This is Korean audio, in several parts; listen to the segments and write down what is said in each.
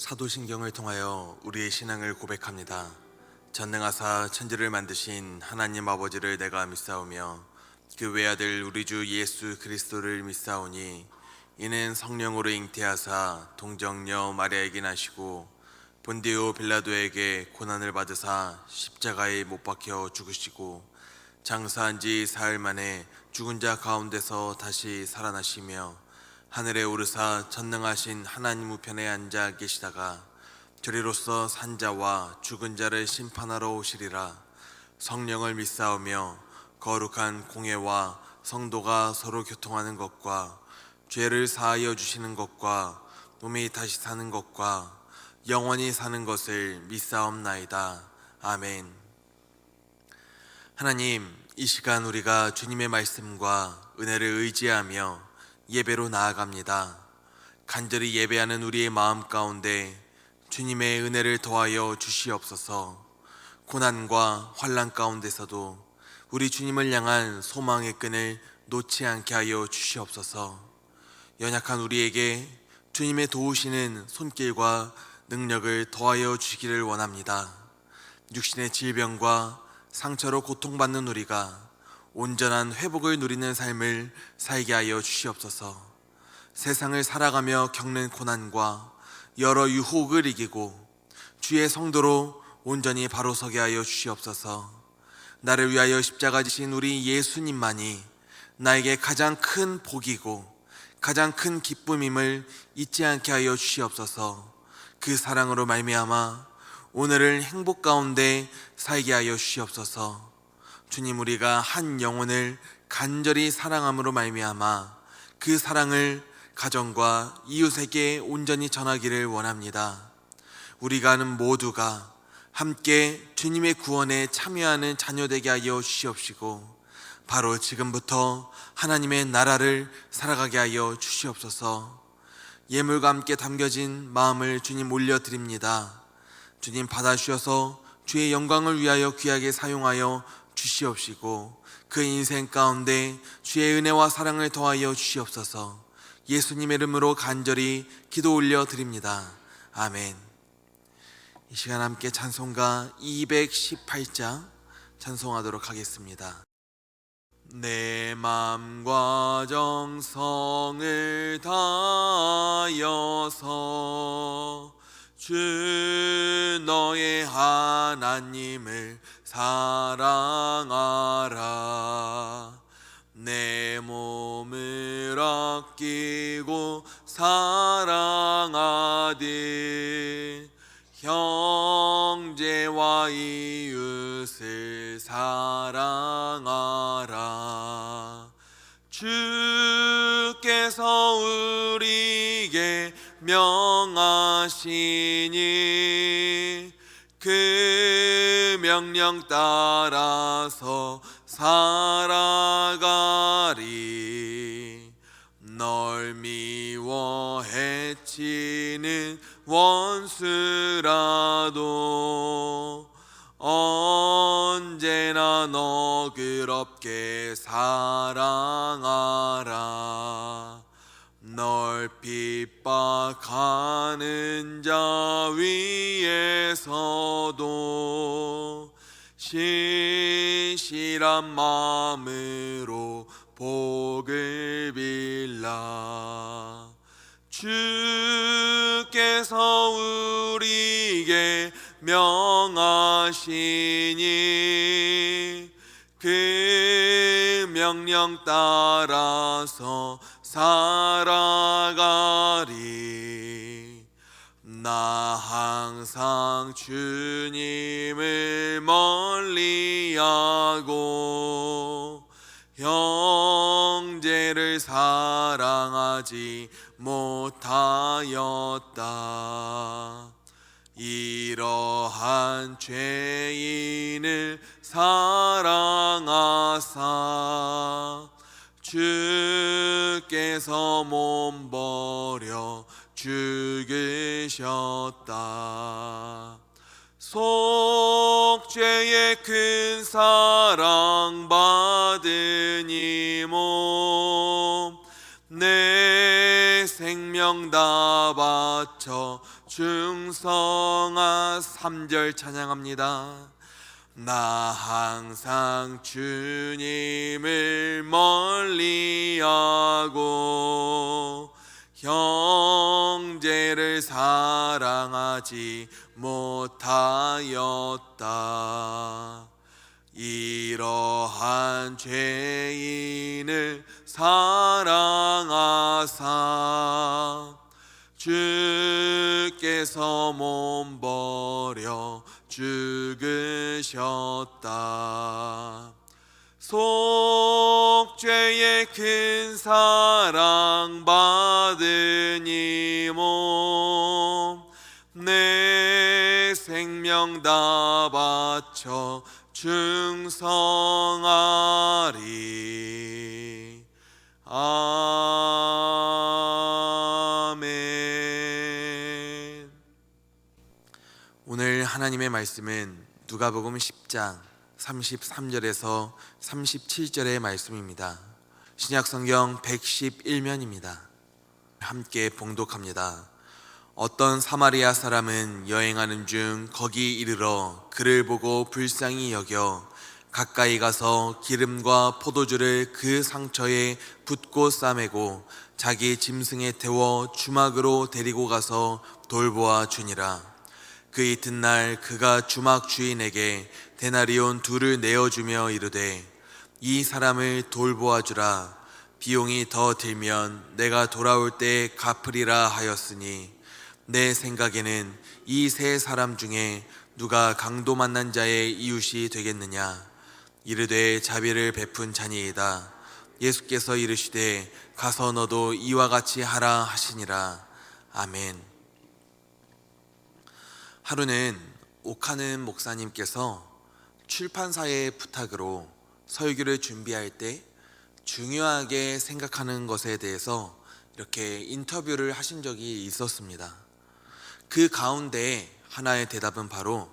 사도신경을 통하여 우리의 신앙을 고백합니다. 전능하사 천지를 만드신 하나님 아버지를 내가 믿사오며 그 외아들 우리 주 예수 그리스도를 믿사오니 이는 성령으로 잉태하사 동정녀 마리아에게 나시고 본디오 빌라도에게 고난을 받으사 십자가에 못 박혀 죽으시고 장사한 지 사흘 만에 죽은 자 가운데서 다시 살아나시며 하늘에 오르사 전능하신 하나님 우편에 앉아 계시다가 저리로서 산 자와 죽은 자를 심판하러 오시리라. 성령을 믿사오며 거룩한 공회와 성도가 서로 교통하는 것과 죄를 사하여 주시는 것과 몸이 다시 사는 것과 영원히 사는 것을 믿사옵나이다. 아멘. 하나님, 이 시간 우리가 주님의 말씀과 은혜를 의지하며 예배로 나아갑니다. 간절히 예배하는 우리의 마음 가운데 주님의 은혜를 더하여 주시옵소서. 고난과 환난 가운데서도 우리 주님을 향한 소망의 끈을 놓지 않게 하여 주시옵소서. 연약한 우리에게 주님의 도우시는 손길과 능력을 더하여 주시기를 원합니다. 육신의 질병과 상처로 고통받는 우리가 온전한 회복을 누리는 삶을 살게 하여 주시옵소서. 세상을 살아가며 겪는 고난과 여러 유혹을 이기고 주의 성도로 온전히 바로 서게 하여 주시옵소서. 나를 위하여 십자가 지신 우리 예수님만이 나에게 가장 큰 복이고 가장 큰 기쁨임을 잊지 않게 하여 주시옵소서. 그 사랑으로 말미암아 오늘을 행복 가운데 살게 하여 주시옵소서. 주님, 우리가 한 영혼을 간절히 사랑함으로 말미암아 그 사랑을 가정과 이웃에게 온전히 전하기를 원합니다. 우리가 아는 모두가 함께 주님의 구원에 참여하는 자녀 되게 하여 주시옵시고 바로 지금부터 하나님의 나라를 살아가게 하여 주시옵소서. 예물과 함께 담겨진 마음을 주님 올려드립니다. 주님, 받아주셔서 주의 영광을 위하여 귀하게 사용하여 주시옵시고 그 인생 가운데 주의 은혜와 사랑을 더하여 주시옵소서. 예수님의 이름으로 간절히 기도 올려드립니다. 아멘. 이 시간 함께 찬송가 218장 찬송하도록 하겠습니다. 내 맘과 정성을 다하여서 주 너의 하나님을 사랑하라. 내 몸을 아끼고 사랑하듯 형제와 이웃을 사랑하라. 주께서 우리에게 명하시니 그 명령 따라서 살아가리. 널 미워 해치는 원수라도 언제나 너그럽게 사랑하라. 널 핍박하는 자 위에서도 신실한 마음으로 복을 빌라. 주께서 우리에게 명하시니 그 명령 따라서 살아가리. 나 항상 주님을 멀리하고 형제를 사랑하지 못하였다. 이러한 죄인을 사랑하사 주께서 몸버려 죽으셨다. 속죄의 큰 사랑 받은 이 몸 내 생명 다 바쳐 충성아 3절 찬양합니다. 나 항상 주님을 멀리하고 형제를 사랑하지 못하였다. 이러한 죄인을 사랑하사 주께서 몸 버려 죽으셨다. 속죄의 큰 사랑 받은 이 몸 내 생명 다 바쳐 충성하리. 아멘. 오늘 하나님의 말씀은 누가복음 10장 33절에서 37절의 말씀입니다. 신약성경 111면입니다. 함께 봉독합니다. 어떤 사마리아 사람은 여행하는 중 거기 이르러 그를 보고 불쌍히 여겨 가까이 가서 기름과 포도주를 그 상처에 붓고 싸매고 자기 짐승에 태워 주막으로 데리고 가서 돌보아 주니라. 그 이튿날 그가 주막 주인에게 데나리온 2를 내어주며 이르되 이 사람을 돌보아 주라. 비용이 더 들면 내가 돌아올 때 갚으리라 하였으니 내 생각에는 이 세 사람 중에 누가 강도 만난 자의 이웃이 되겠느냐. 이르되 자비를 베푼 자니이다. 예수께서 이르시되 가서 너도 이와 같이 하라 하시니라. 아멘. 하루는 오카는 목사님께서 출판사의 부탁으로 설교를 준비할 때 중요하게 생각하는 것에 대해서 이렇게 인터뷰를 하신 적이 있었습니다. 그 가운데 하나의 대답은 바로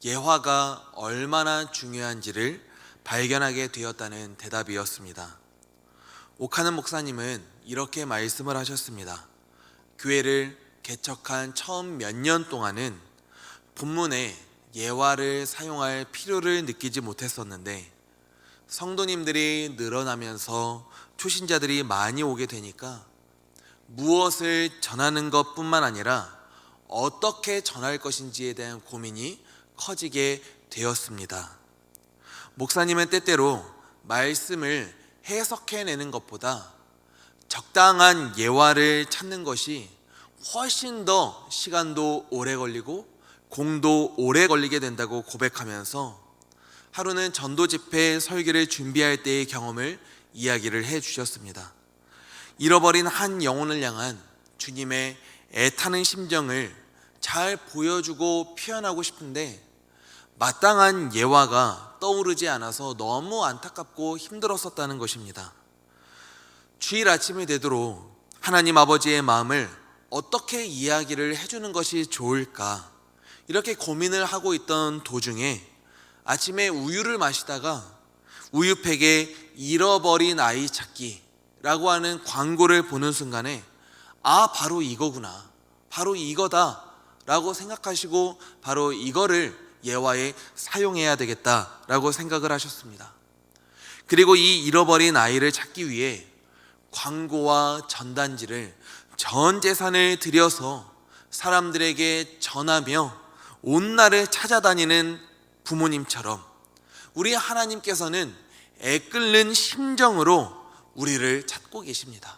예화가 얼마나 중요한지를 발견하게 되었다는 대답이었습니다. 오카는 목사님은 이렇게 말씀을 하셨습니다. 교회를 개척한 처음 몇 년 동안은 본문에 예화를 사용할 필요를 느끼지 못했었는데 성도님들이 늘어나면서 초신자들이 많이 오게 되니까 무엇을 전하는 것뿐만 아니라 어떻게 전할 것인지에 대한 고민이 커지게 되었습니다. 목사님은 때때로 말씀을 해석해내는 것보다 적당한 예화를 찾는 것이 훨씬 더 시간도 오래 걸리고 공도 오래 걸리게 된다고 고백하면서 하루는 전도 집회 설교를 준비할 때의 경험을 이야기를 해주셨습니다. 잃어버린 한 영혼을 향한 주님의 애타는 심정을 잘 보여주고 표현하고 싶은데 마땅한 예화가 떠오르지 않아서 너무 안타깝고 힘들었었다는 것입니다. 주일 아침이 되도록 하나님 아버지의 마음을 어떻게 이야기를 해주는 것이 좋을까 이렇게 고민을 하고 있던 도중에 아침에 우유를 마시다가 우유팩에 잃어버린 아이 찾기라고 하는 광고를 보는 순간에 바로 이거구나, 바로 이거다 라고 생각하시고 바로 이거를 예화에 사용해야 되겠다라고 생각을 하셨습니다. 그리고 이 잃어버린 아이를 찾기 위해 광고와 전단지를 전 재산을 들여서 사람들에게 전하며 온 날을 찾아다니는 부모님처럼 우리 하나님께서는 애끓는 심정으로 우리를 찾고 계십니다.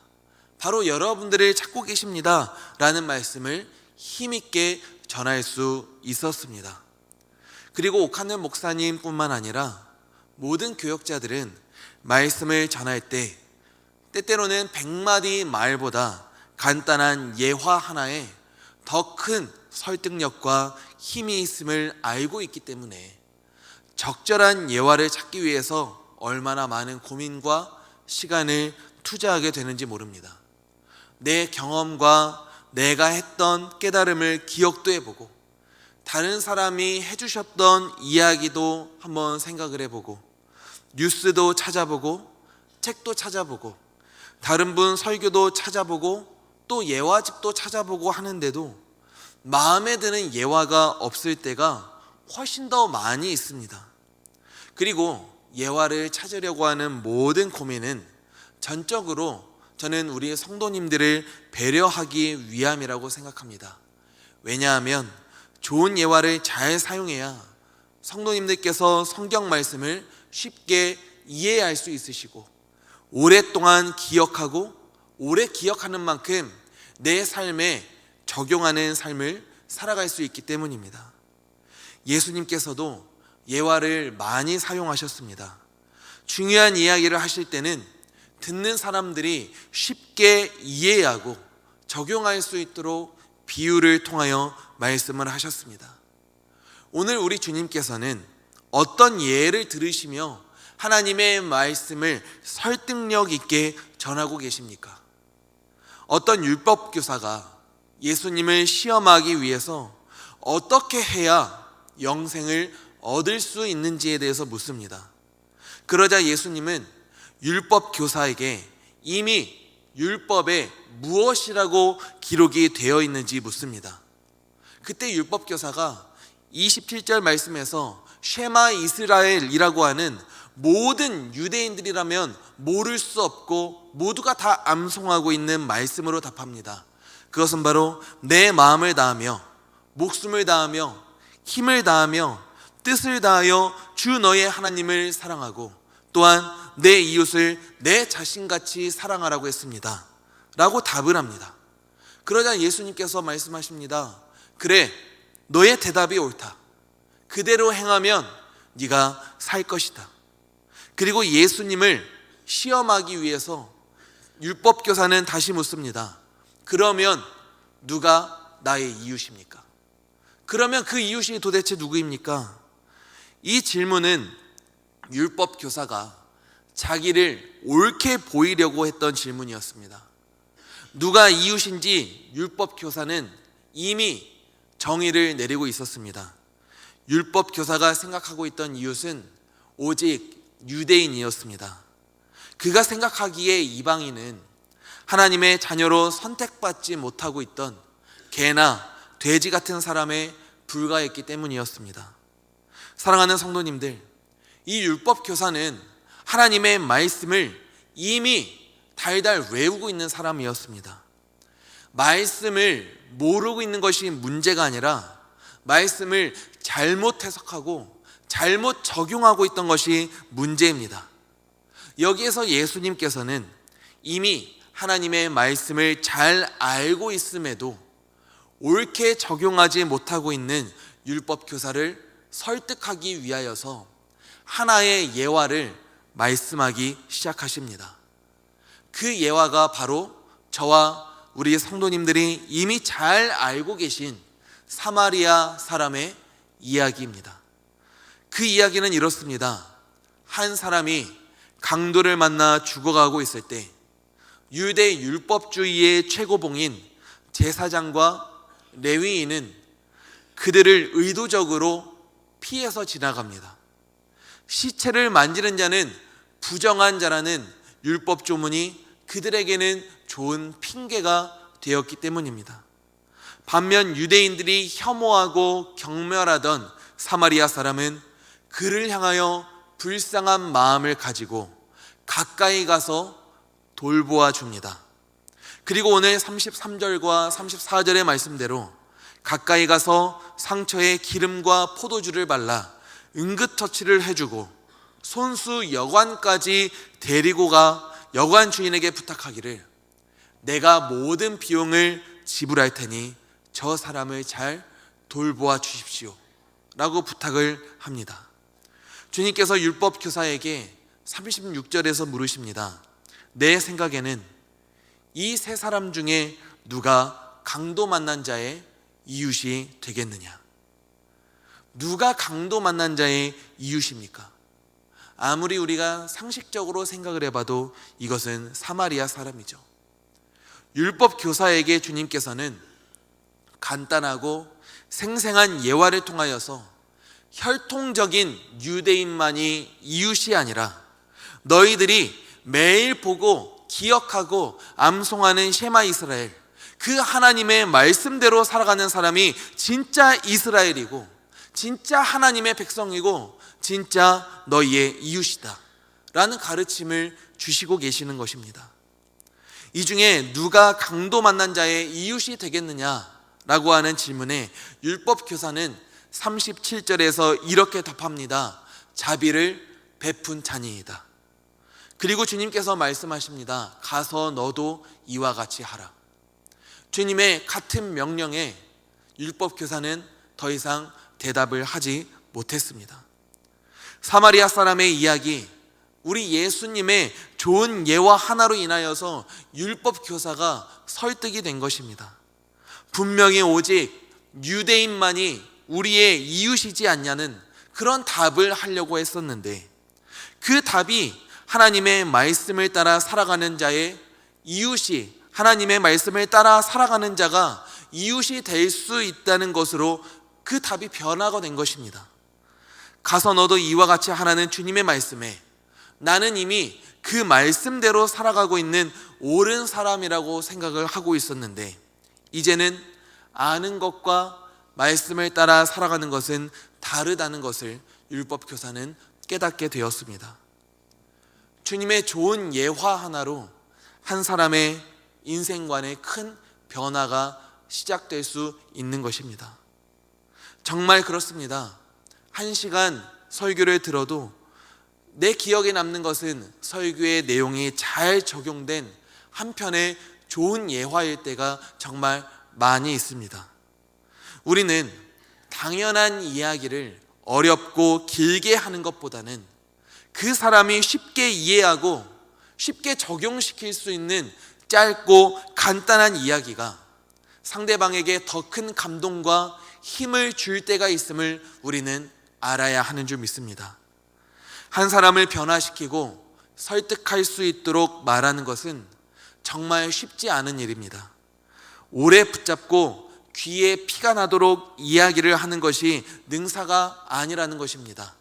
바로 여러분들을 찾고 계십니다 라는 말씀을 힘있게 전할 수 있었습니다. 그리고 오카는 목사님뿐만 아니라 모든 교역자들은 말씀을 전할 때 때때로는 100마디 말보다 간단한 예화 하나에 더 큰 설득력과 힘이 있음을 알고 있기 때문에 적절한 예화를 찾기 위해서 얼마나 많은 고민과 시간을 투자하게 되는지 모릅니다. 내 경험과 내가 했던 깨달음을 기억도 해보고 다른 사람이 해주셨던 이야기도 한번 생각을 해보고 뉴스도 찾아보고 책도 찾아보고 다른 분 설교도 찾아보고 또 예화집도 찾아보고 하는데도 마음에 드는 예화가 없을 때가 훨씬 더 많이 있습니다. 그리고 예화를 찾으려고 하는 모든 고민은 전적으로 저는 우리 성도님들을 배려하기 위함이라고 생각합니다. 왜냐하면 좋은 예화를 잘 사용해야 성도님들께서 성경 말씀을 쉽게 이해할 수 있으시고 오랫동안 기억하고 오래 기억하는 만큼 내 삶에 적용하는 삶을 살아갈 수 있기 때문입니다. 예수님께서도 예화를 많이 사용하셨습니다. 중요한 이야기를 하실 때는 듣는 사람들이 쉽게 이해하고 적용할 수 있도록 비유를 통하여 말씀을 하셨습니다. 오늘 우리 주님께서는 어떤 예를 들으시며 하나님의 말씀을 설득력 있게 전하고 계십니까? 어떤 율법 교사가 예수님을 시험하기 위해서 어떻게 해야 영생을 얻을 수 있는지에 대해서 묻습니다. 그러자 예수님은 율법 교사에게 이미 율법에 무엇이라고 기록이 되어 있는지 묻습니다. 그때 율법 교사가 27절 말씀에서 쉐마 이스라엘이라고 하는 모든 유대인들이라면 모를 수 없고 모두가 다 암송하고 있는 말씀으로 답합니다. 그것은 바로 내 마음을 다하며 목숨을 다하며 힘을 다하며 뜻을 다하여 주 너의 하나님을 사랑하고 또한 내 이웃을 내 자신같이 사랑하라고 했습니다 라고 답을 합니다. 그러자 예수님께서 말씀하십니다. 그래, 너의 대답이 옳다. 그대로 행하면 네가 살 것이다. 그리고 예수님을 시험하기 위해서 율법교사는 다시 묻습니다. 그러면 누가 나의 이웃입니까? 그러면 그 이웃이 도대체 누구입니까? 이 질문은 율법교사가 자기를 옳게 보이려고 했던 질문이었습니다. 누가 이웃인지 율법교사는 이미 정의를 내리고 있었습니다. 율법교사가 생각하고 있던 이웃은 오직 유대인이었습니다. 그가 생각하기에 이방인은 하나님의 자녀로 선택받지 못하고 있던 개나 돼지 같은 사람에 불과했기 때문이었습니다. 사랑하는 성도님들, 이 율법교사는 하나님의 말씀을 이미 달달 외우고 있는 사람이었습니다. 말씀을 모르고 있는 것이 문제가 아니라 말씀을 잘못 해석하고 잘못 적용하고 있던 것이 문제입니다. 여기에서 예수님께서는 이미 하나님의 말씀을 잘 알고 있음에도 옳게 적용하지 못하고 있는 율법교사를 설득하기 위하여서 하나의 예화를 말씀하기 시작하십니다. 그 예화가 바로 저와 우리 성도님들이 이미 잘 알고 계신 사마리아 사람의 이야기입니다. 그 이야기는 이렇습니다. 한 사람이 강도를 만나 죽어가고 있을 때 유대 율법주의의 최고봉인 제사장과 레위인은 그들을 의도적으로 피해서 지나갑니다. 시체를 만지는 자는 부정한 자라는 율법 조문이 그들에게는 좋은 핑계가 되었기 때문입니다. 반면 유대인들이 혐오하고 경멸하던 사마리아 사람은 그를 향하여 불쌍한 마음을 가지고 가까이 가서 돌보아 줍니다. 그리고 오늘 33절과 34절의 말씀대로 가까이 가서 상처에 기름과 포도주를 발라 응급처치를 해주고 손수 여관까지 데리고 가 여관 주인에게 부탁하기를 내가 모든 비용을 지불할 테니 저 사람을 잘 돌보아 주십시오 라고 부탁을 합니다. 주님께서 율법교사에게 36절에서 물으십니다. 내 생각에는 이 세 사람 중에 누가 강도 만난 자의 이웃이 되겠느냐? 누가 강도 만난 자의 이웃입니까? 아무리 우리가 상식적으로 생각을 해봐도 이것은 사마리아 사람이죠. 율법 교사에게 주님께서는 간단하고 생생한 예화를 통하여서 혈통적인 유대인만이 이웃이 아니라 너희들이 매일 보고 기억하고 암송하는 쉐마 이스라엘, 그 하나님의 말씀대로 살아가는 사람이 진짜 이스라엘이고 진짜 하나님의 백성이고 진짜 너희의 이웃이다 라는 가르침을 주시고 계시는 것입니다. 이 중에 누가 강도 만난 자의 이웃이 되겠느냐라고 하는 질문에 율법교사는 37절에서 이렇게 답합니다. 자비를 베푼 자니이다. 그리고 주님께서 말씀하십니다. 가서 너도 이와 같이 하라. 주님의 같은 명령에 율법교사는 더 이상 대답을 하지 못했습니다. 사마리아 사람의 이야기, 우리 예수님의 좋은 예와 하나로 인하여서 율법교사가 설득이 된 것입니다. 분명히 오직 유대인만이 우리의 이웃이지 않냐는 그런 답을 하려고 했었는데, 그 답이 하나님의 말씀을 따라 살아가는 자의 이웃이, 하나님의 말씀을 따라 살아가는 자가 이웃이 될 수 있다는 것으로 그 답이 변화가 된 것입니다. 가서 너도 이와 같이 하라는 주님의 말씀에 나는 이미 그 말씀대로 살아가고 있는 옳은 사람이라고 생각을 하고 있었는데, 이제는 아는 것과 말씀을 따라 살아가는 것은 다르다는 것을 율법교사는 깨닫게 되었습니다. 주님의 좋은 예화 하나로 한 사람의 인생관에 큰 변화가 시작될 수 있는 것입니다. 정말 그렇습니다. 1시간 설교를 들어도 내 기억에 남는 것은 설교의 내용이 잘 적용된 한 편의 좋은 예화일 때가 정말 많이 있습니다. 우리는 당연한 이야기를 어렵고 길게 하는 것보다는 그 사람이 쉽게 이해하고 쉽게 적용시킬 수 있는 짧고 간단한 이야기가 상대방에게 더 큰 감동과 힘을 줄 때가 있음을 우리는 알아야 하는 줄 믿습니다. 한 사람을 변화시키고 설득할 수 있도록 말하는 것은 정말 쉽지 않은 일입니다. 오래 붙잡고 귀에 피가 나도록 이야기를 하는 것이 능사가 아니라는 것입니다.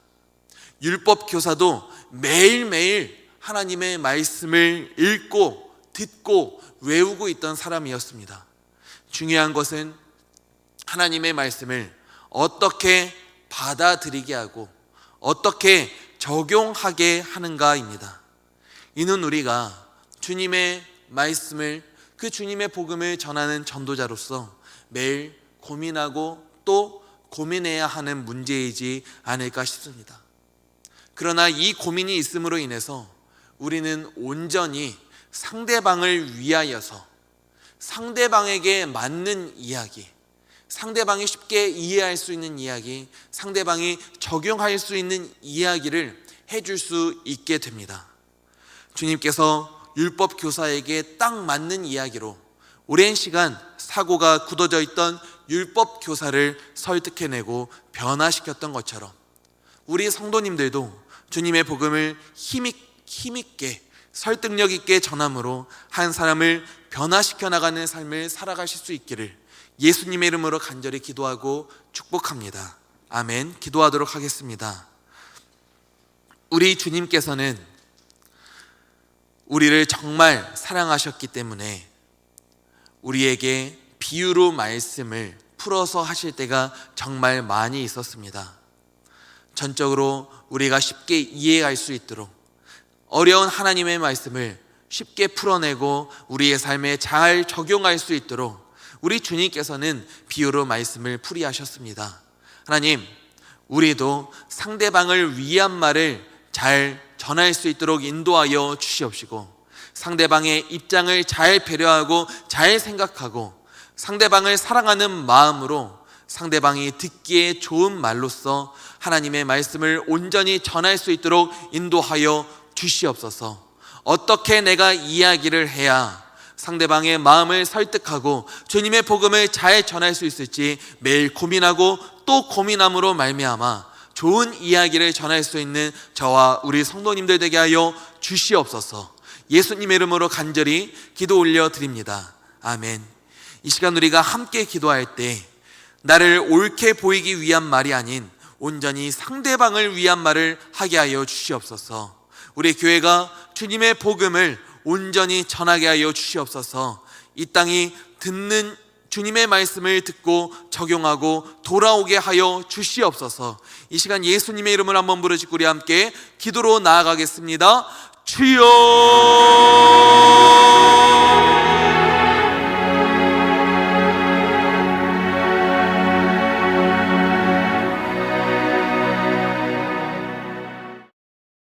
율법 교사도 매일매일 하나님의 말씀을 읽고 듣고 외우고 있던 사람이었습니다. 중요한 것은 하나님의 말씀을 어떻게 받아들이게 하고 어떻게 적용하게 하는가입니다. 이는 우리가 주님의 말씀을, 그 주님의 복음을 전하는 전도자로서 매일 고민하고 또 고민해야 하는 문제이지 않을까 싶습니다. 그러나 이 고민이 있음으로 인해서 우리는 온전히 상대방을 위하여서 상대방에게 맞는 이야기, 상대방이 쉽게 이해할 수 있는 이야기, 상대방이 적용할 수 있는 이야기를 해줄 수 있게 됩니다. 주님께서 율법 교사에게 딱 맞는 이야기로 오랜 시간 사고가 굳어져 있던 율법 교사를 설득해내고 변화시켰던 것처럼 우리 성도님들도 주님의 복음을 힘있게 설득력 있게 전함으로 한 사람을 변화시켜 나가는 삶을 살아가실 수 있기를 예수님의 이름으로 간절히 기도하고 축복합니다. 아멘. 기도하도록 하겠습니다. 우리 주님께서는 우리를 정말 사랑하셨기 때문에 우리에게 비유로 말씀을 풀어서 하실 때가 정말 많이 있었습니다. 전적으로 우리가 쉽게 이해할 수 있도록 어려운 하나님의 말씀을 쉽게 풀어내고 우리의 삶에 잘 적용할 수 있도록 우리 주님께서는 비유로 말씀을 풀이하셨습니다. 하나님, 우리도 상대방을 위한 말을 잘 전할 수 있도록 인도하여 주시옵시고, 상대방의 입장을 잘 배려하고 잘 생각하고 상대방을 사랑하는 마음으로 상대방이 듣기에 좋은 말로써 하나님의 말씀을 온전히 전할 수 있도록 인도하여 주시옵소서. 어떻게 내가 이야기를 해야 상대방의 마음을 설득하고 주님의 복음을 잘 전할 수 있을지 매일 고민하고 또 고민함으로 말미암아 좋은 이야기를 전할 수 있는 저와 우리 성도님들 되게 하여 주시옵소서. 예수님의 이름으로 간절히 기도 올려드립니다. 아멘. 이 시간 우리가 함께 기도할 때 나를 옳게 보이기 위한 말이 아닌 온전히 상대방을 위한 말을 하게 하여 주시옵소서. 우리 교회가 주님의 복음을 온전히 전하게 하여 주시옵소서. 이 땅이 듣는 주님의 말씀을 듣고 적용하고 돌아오게 하여 주시옵소서. 이 시간 예수님의 이름을 한번 부르시고 우리 함께 기도로 나아가겠습니다. 주여